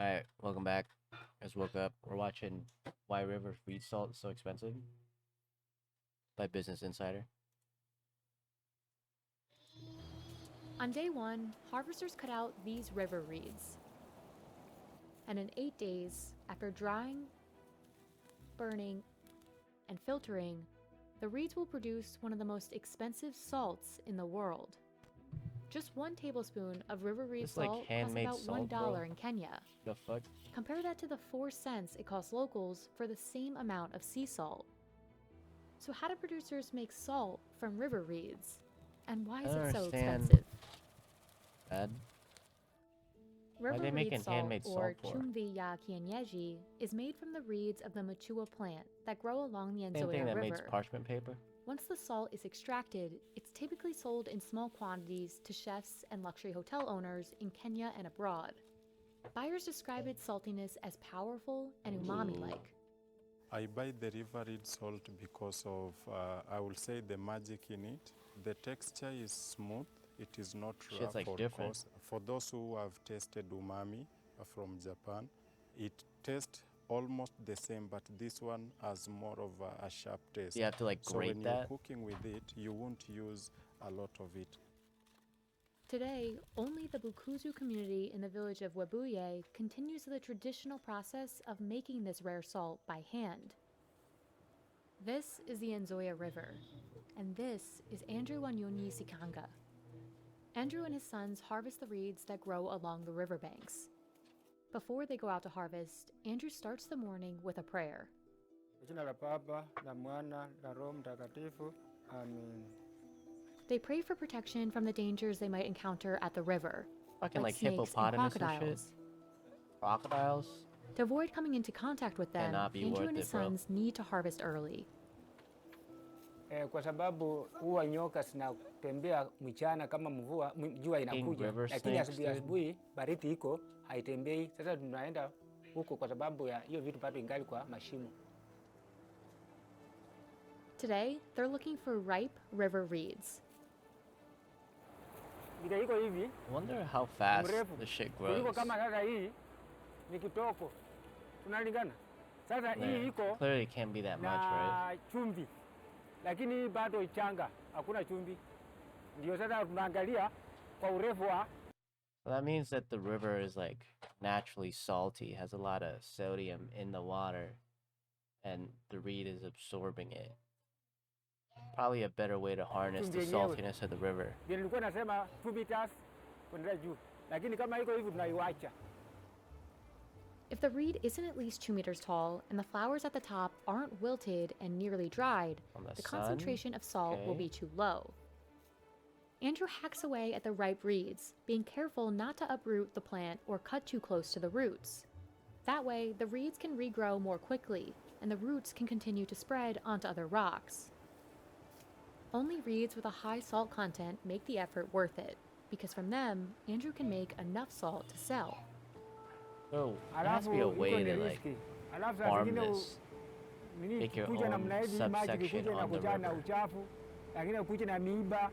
Alright, welcome back. Guys woke up. We're watching Why River Feed Salt is So Expensive by Business Insider. On day one, harvesters cut out these river reeds. And in 8 days, after drying, burning, and filtering, the reeds will produce one of the most expensive salts in the world. Just 1 tablespoon of river reed This like salt costs handmade about salt, $1 bro. in Kenya. The fuck? Compare that to the 4 cents it costs locals for the same amount of sea salt. So how do producers make salt from river reeds? And why is I don't it so understand. expensive? Dad. Why are River they reed making salt, handmade or salt for? chumvi ya kienyeji, is made from the reeds of the machua plant that grow along the Same thing Nzoia that River. makes parchment paper. Once the salt is extracted, it's typically sold in small quantities to chefs and luxury hotel owners in Kenya and abroad. Buyers describe its saltiness as powerful and umami-like. I buy the river reed salt because of, I will say, the magic in it. The texture is smooth. It is not Shit's rough like or different. coarse. For those who have tasted umami from Japan, it tastes almost the same, but this one has more of a sharp taste. You have to like So grate when that. you're cooking with it, you won't use a lot of it. Today, only the Bukuzu community in the village of Webuye continues the traditional process of making this rare salt by hand. This is the Nzoia River, and this is Andrew Wanyonyi Sikanga. Andrew and his sons harvest the reeds that grow along the riverbanks. Before they go out to harvest, Andrew starts the morning with a prayer. Jina la Baba, la Mwana, la Roho Mtakatifu. Amen. They pray for protection from the dangers they might encounter at the river, Fucking like snakes and hippopotamus and shit. crocodiles. Crocodiles? To avoid coming into contact with them, Cannot be Andrew worth and his it, bro. sons need to harvest early. Kwa sababu huwa nyoka zinatembea mchana kama mvua jua inakuja, river lakini snakes, dude. asubuhi baridi iko haitembei. Sasa tunaenda huko kwa sababu ya hiyo vitu bado ingali kwa mashimo. Today, they're looking for ripe river reeds. Vile iko hivi, I wonder how fast mrefu. the shit Kuliko grows. kama sasa hii ni kitoko. Tunalingana. Sasa hii Yeah, iko clearly it can't be that much, right? na chumvi. Lakini hii bado changa, hakuna chumvi. Ndio sasa tunaangalia kwa urefu wa So that means that the river is like naturally salty, has a lot of sodium in the water, and the reed is absorbing it. Probably a better way to harness the saltiness of the river. Ndio nilikuwa nasema 2 meters kuendelea juu. Lakini kama iko hivi tunaiacha. If the reed isn't at least 2 meters tall and the flowers at the top aren't wilted and nearly dried, From the the sun? concentration of salt will Okay. be too low. Andrew hacks away at the ripe reeds, being careful not to uproot the plant or cut too close to the roots. That way, the reeds can regrow more quickly, and the roots can continue to spread onto other rocks. Only reeds with a high salt content make the effort worth it, because from them, Andrew can make enough salt to sell. So there has to be a way to like farm this. Make your kuja own namna hivi maji subsection kuja na on the kujaa na river. uchafu, lakini kuja na miiba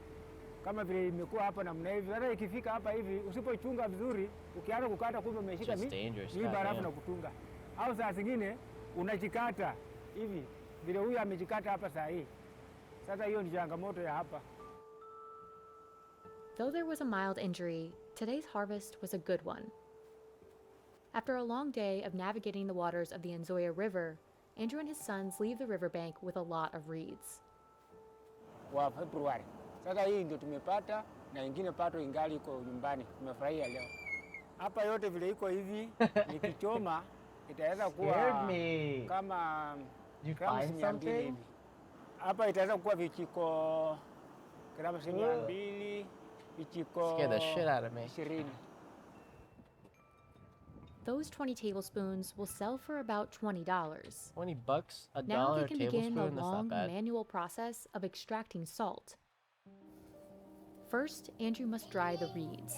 kama vile imekuwa hapa namna hivi. Sasa ikifika hapa hivi usipochunga vizuri, ukianza kukata kumbe umeshika Just dangerous, miiba halafu na goddamn. kutunga. Au saa zingine unajikata hivi vile huyu amejikata hapa saa hii. Sasa hiyo ni changamoto ya hapa. Though there was a mild injury, today's harvest was a good one. After a long day of navigating the waters of the Nzoia River, Andrew and his sons leave the riverbank with a lot of reeds. Wa Februari. Sasa hii ndio tumepata na ingine pato ingali iko nyumbani. Tumefurahia leo. Hapa yote vile iko hivi nikichoma itaweza kuwa kama You grams find 200 something? hivi. Hapa itaweza kuwa vijiko grams 200, vijiko Scared the shit out of me. 20. Those 20 tablespoons will sell for about $20. $20, a Now dollar they a can begin the tablespoon. That's long not bad. manual process of extracting salt. First, Andrew must dry the reeds.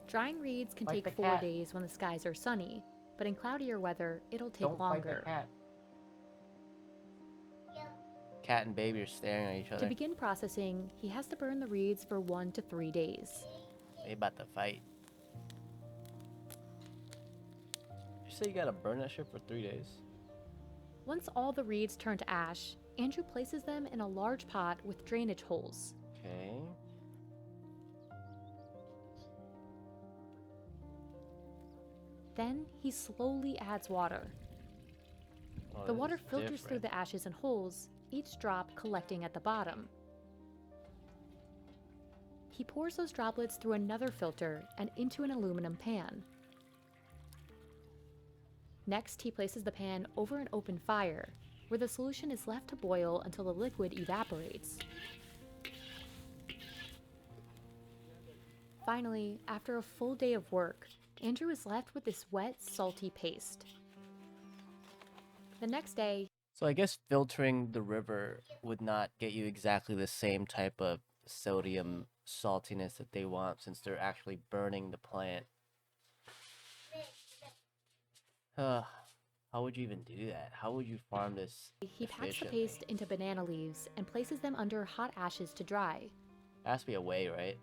Drying reeds can Like take the 4 cat. days when the skies are sunny, but in cloudier weather, it'll take Don't fight the longer. cat. Cat and baby are staring at each To other. begin processing, he has to burn the reeds for 1 to 3 days. They about to fight. You say you gotta burn that shit for 3 days? Once all the reeds turn to ash, Andrew places them in a large pot with drainage holes. Okay. Then he slowly adds water. Oh, The this water is filters through different. the ashes and holes, each drop collecting at the bottom. He pours those droplets through another filter and into an aluminum pan. Next, he places the pan over an open fire, where the solution is left to boil until the liquid evaporates. Finally, after a full day of work, Andrew is left with this wet, salty paste. The next day, So I guess filtering the river would not get you exactly the same type of sodium saltiness that they want, since they're actually burning the plant. How would you even do that? How would you farm this he packs the efficiently? paste into banana leaves and places them under hot ashes to dry. There has to be a way, right?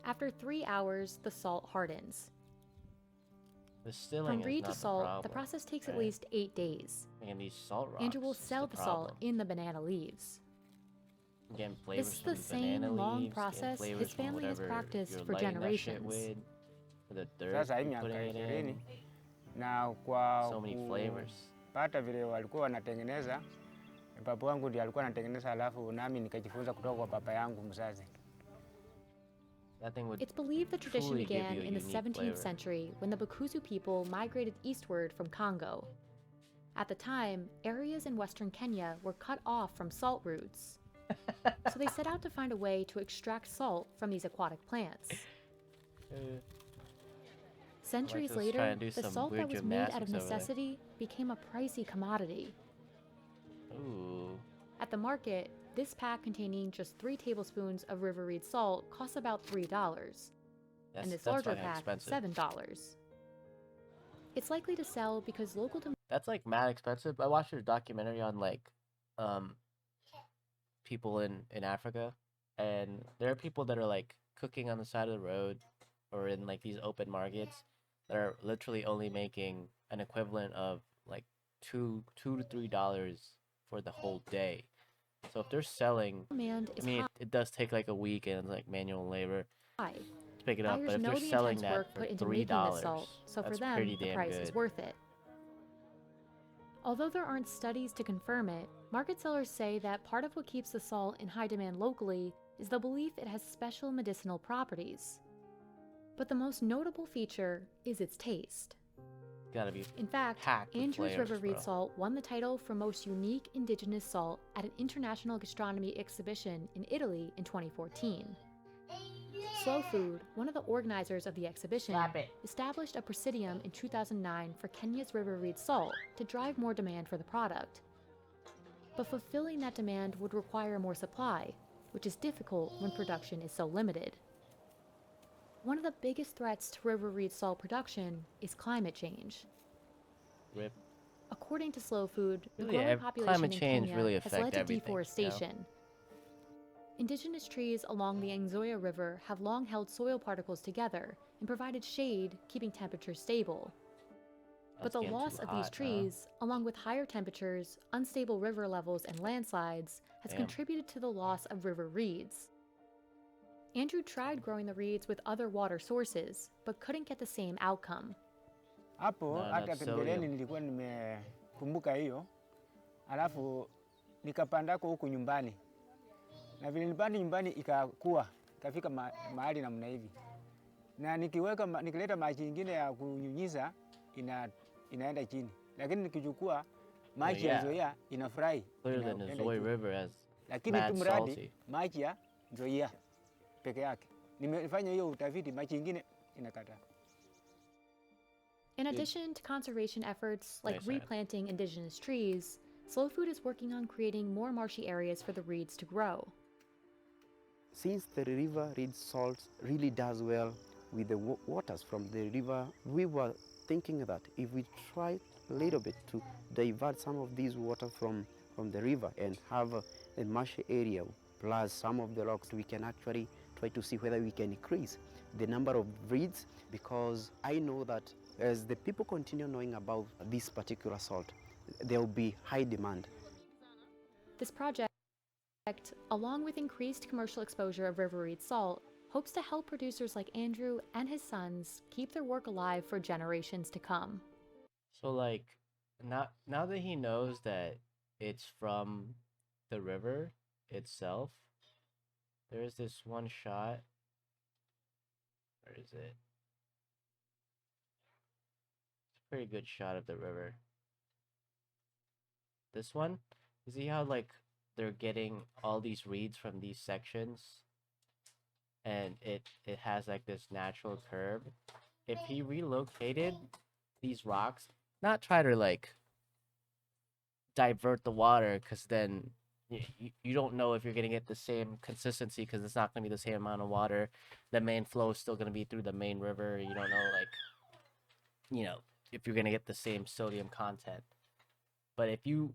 After 3 hours, the salt hardens. Distilling From is reed not to salt, the problem, process takes at right? least 8 days. And these salt rocks. Andrew will is sell the salt problem. in the banana leaves. Getting flavors This is from the same banana long leaves, getting process flavors his from family has whatever practiced you're for lighting that shit generations. with, the dirt Sasa hii you're miaka putting it 20 in. na kwa So many flavors. kupata vile walikuwa wanatengeneza, papa wangu ndiye alikuwa anatengeneza, alafu nami nikajifunza kutoka kwa papa yangu mzazi. That thing would It's believed the tradition truly give began you a in the unique 17th flavor. century when the Bukusu people migrated eastward from Congo. At the time, areas in western Kenya were cut off from salt routes. So they set out to find a way to extract salt from these aquatic plants. Centuries Alexa's trying later, to do the some salt weird that was made out of gymnastics over there. necessity became a pricey commodity. Ooh. At the market, this pack containing just 3 tablespoons of river reed salt costs about $3, and this larger fucking pack, expensive. $7. It's likely to sell because local That's like mad expensive. I watched a documentary on like people in Africa, and there are people that are like cooking on the side of the road or in like these open markets that are literally only making an equivalent of like $2 to $3 for the whole day. So if they're selling, demand I is mean, high. it does take like a week and like manual labor to pick it up, Buyers but if know they're the selling intense that work for put into making $3, this salt, so for that's them, pretty the damn price good. is worth it. Although there aren't studies to confirm it, market sellers say that part of what keeps the salt in high demand locally is the belief it has special medicinal properties. But the most notable feature is its taste. Gotta be In fact, packed with Andrew's flavors, River Reed bro. salt won the title for most unique indigenous salt at an international gastronomy exhibition in Italy in 2014. Slow Food, one of the organizers of the exhibition, established a presidium in 2009 for Kenya's River Reed salt to drive more demand for the product. But fulfilling that demand would require more supply, which is difficult when production is so limited. One of the biggest threats to River Reed salt production is climate change. Rip. According to Slow Food, the Really, growing population climate in change Kenya really has affect led to everything, you know? deforestation. Indigenous trees along the Nzoia River have long held soil particles together and provided shade, keeping temperatures stable. But That's the getting loss too of hot, these huh? trees, along with higher temperatures, unstable river levels, and landslides, has Damn. contributed to the loss of river reeds. Andrew tried growing the reeds with other water sources, but couldn't get the same outcome. Hapo No, hata not pembeleni sodium. nilikuwa nimekumbuka hiyo, alafu nikapandako huku nyumbani, na vile nilipanda nyumbani ikakua ikafika mahali namna hivi, na nikileta maji ingine ya kunyunyiza inaenda chini, lakini nikichukua maji ya yeah. Nzoia inafurahi Clear the inaenda Nzoia juu. River has Lakini tu mad mradi salty. maji ya Nzoia peke yake. Nimefanya hiyo utafiti, maji ingine inakataa. In addition to conservation efforts like Nice, man. replanting indigenous trees, Slow Food is working on creating more marshy areas for the reeds to grow. Since the river reed salt really does well with the waters from the river, we were thinking that if we try a little bit to divert some of these water from the river and have a marshy area plus some of the rocks, we can actually try to see whether we can increase the number of breeds, because I know that as the people continue knowing about this particular salt, there will be high demand. This project, along with increased commercial exposure of river reed salt, hopes to help producers like Andrew and his sons keep their work alive for generations to come. So like now that he knows that it's from the river itself, there's this one shot. Where is it? It's a pretty good shot of the river. This one? You see how like they're getting all these reeds from these sections and it has like this natural curve. If he relocated these rocks, not try to like divert the water, because then you don't know if you're going to get the same consistency, because it's not going to be the same amount of water. The main flow is still going to be through the main river. You don't know, like, if you're going to get the same sodium content. But if you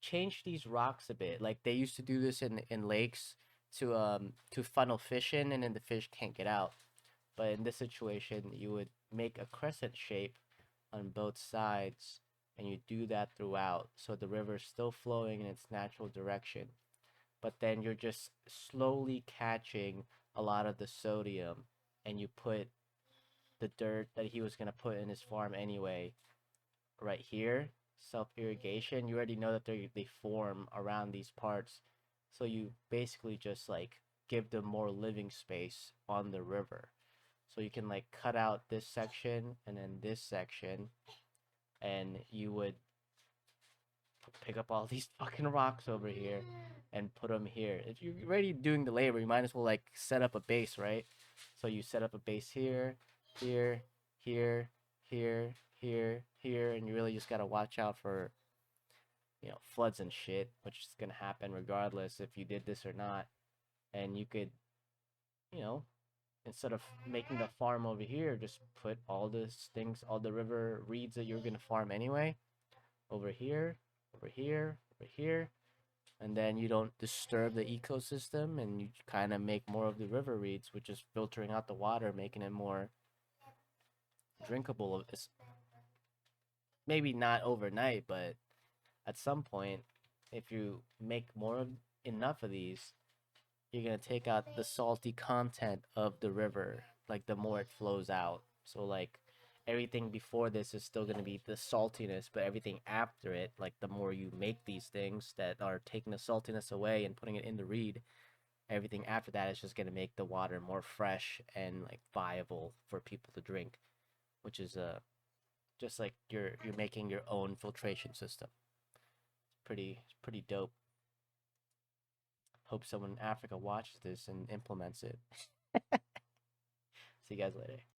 change these rocks a bit, like they used to do this in lakes to funnel fish in, and then the fish can't get out. But in this situation, you would make a crescent shape on both sides, and you do that throughout, so the river is still flowing in its natural direction. But then you're just slowly catching a lot of the sodium, and you put the dirt that he was going to put in his farm anyway right here. Self irrigation, you already know that they form around these parts, so you basically just like give them more living space on the river. So you can like cut out this section and then this section, and you would pick up all these fucking rocks over here and put them here. If you're already doing the labor, you might as well like set up a base, right? So you set up a base here, here, here, here, here, here, and you really just gotta watch out for, floods and shit, which is gonna happen regardless if you did this or not. And you could, you know, instead of making the farm over here, just put all this things, all the river reeds that you're gonna farm anyway, over here, over here, over here, and then you don't disturb the ecosystem, and you kind of make more of the river reeds, which is filtering out the water, making it more drinkable. It's maybe not overnight, but at some point, if you make enough of these, you're gonna take out the salty content of the river, like the more it flows out. So like everything before this is still gonna be the saltiness, but everything after it, like the more you make these things that are taking the saltiness away and putting it in the reed, everything after that is just gonna make the water more fresh and like viable for people to drink, which is just like you're making your own filtration system. It's pretty dope. Hope someone in Africa watches this and implements it. See you guys later.